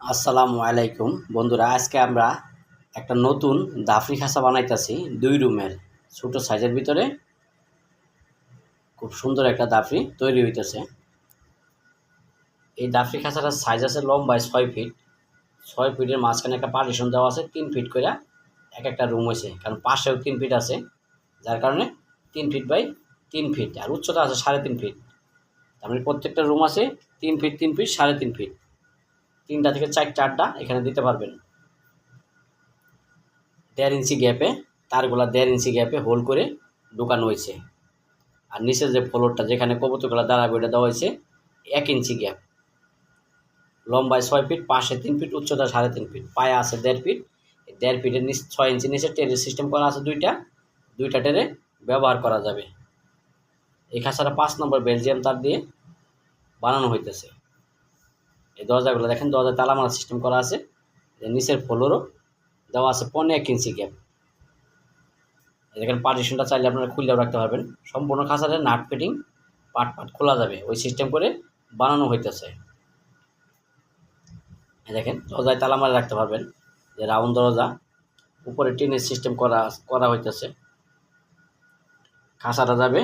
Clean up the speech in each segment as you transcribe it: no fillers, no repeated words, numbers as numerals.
আসসালামু আলাইকুম বন্ধুরা, আজকে আমরা একটা নতুন দাফরি খাঁচা বানাইতেছি। 2 রুমের ছোট সাইজের ভিতরে খুব সুন্দর একটা দাফরি তৈরি হইতেছে। এই দাফরি খাঁচাটার সাইজ আছে লম্বায় 6 ফিট। 6 ফিটের মাঝখানে একটা পার্টিশন দেওয়া আছে 3 ফিট করে এক একটা রুম হয়েছে, কারণ পাশেও 3 ফিট আছে, যার কারণে 3 ফিট বাই 3 ফিট, আর উচ্চতা আছে 3.5 ফিট। তার মানে প্রত্যেকটা রুম আছে 3 ফিট 3 ফিট 3.5 ফিট। 3টা থেকে 4টা আড্ডা এখানে দিতে পারবেন। 1.5 ইঞ্চি গ্যাপে তারগুলা 1.5 ইঞ্চি গ্যাপে হোল করে ঢুকানো হয়েছে। আর নিচের যে ফ্লোরটা যেখানে কবুতরগুলা দাঁড়াবে ওটা দেওয়া হয়েছে 1 ইঞ্চি গ্যাপ। লম্বায় 6 ফিট, পাশে 3 ফিট, উচ্চতা 3.5 ফিট, পায়ে আছে 1.5 ফিট। 1.5 ফিটের নিচ 6 ইঞ্চি নিচে টেরের সিস্টেম করা আছে দুইটা টেরে ব্যবহার করা যাবে। এই খাঁচাটা 5 নম্বর বেলজিয়াম তার দিয়ে বানানো হইতেছে। এই দরজাগুলো দেখেন, দরজায় তালা মারা সিস্টেম করা আছে। নিচের ফ্লোরও দেওয়া আছে 1.5 ইঞ্চি গ্যাপ। এখানে পার্টিশনটা চাইলে আপনারা খুললেও রাখতে পারবেন। সম্পূর্ণ খাঁচাটা নাট ফিটিং পার্ট খোলা যাবে, ওই সিস্টেম করে বানানো হইতেছে। দেখেন, দরজায় তালা মারে রাখতে পারবেন, যে রাউন্ড দরজা, উপরে টিনের সিস্টেম করা হইতেছে। খাঁচাটা যাবে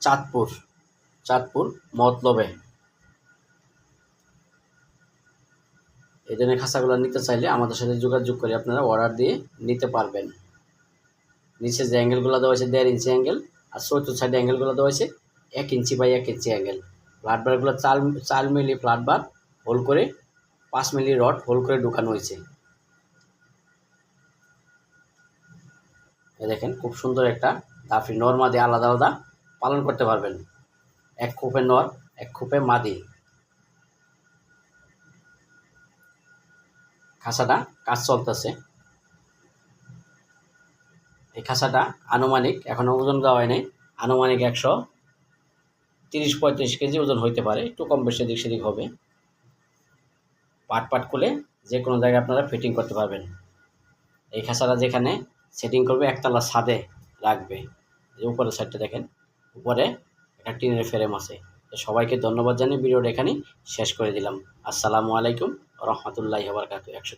চাঁদপুর মতলবে। এই ধরনের খাঁচাগুলো নিতে চাইলে আমাদের সাথে যোগাযোগ করে আপনারা অর্ডার দিয়ে নিতে পারবেন। নিচে যে অ্যাঙ্গেলগুলো দেওয়া হয়েছে 1.5 ইঞ্চি অ্যাঙ্গেল, আর চতুর্থ সাইডে অ্যাঙ্গেলগুলো দেওয়া হয়েছে 1 inch by 1 inch angle. Flat বারগুলো 4 মিলি ফ্ল্যাট বার হোল করে 5 মিলি রড হোল করে ঢুকানো হয়েছে। দেখেন, খুব সুন্দর একটা দাফরি। নর মাদি আলাদা আলাদা পালন করতে পারবেন। 1 খোপে নর, 1 খোপে মাদি। খাঁচাটা কাজ চলতেছে। এই খাঁচাটা আনুমানিক, এখনও ওজন দেওয়া হয় নাই, আনুমানিক 130-35 কেজি ওজন হইতে পারে, একটু কম বেশি এদিক সেদিক হবে। পাট খুলে যে কোনো জায়গায় আপনারা ফিটিং করতে পারবেন। এই খাঁচাটা যেখানে সেটিং করবে একতলা ছাদে রাখবে। যে উপরের সাইডটা দেখেন, উপরে একটা টিনের ফ্রেম আছে। সবাইকে ধন্যবাদ জানিয়ে ভিডিওটা এখানেই শেষ করে দিলাম। আসসালামু আলাইকুম রহমতুল্লাহি ওয়া বারাকাতুহু।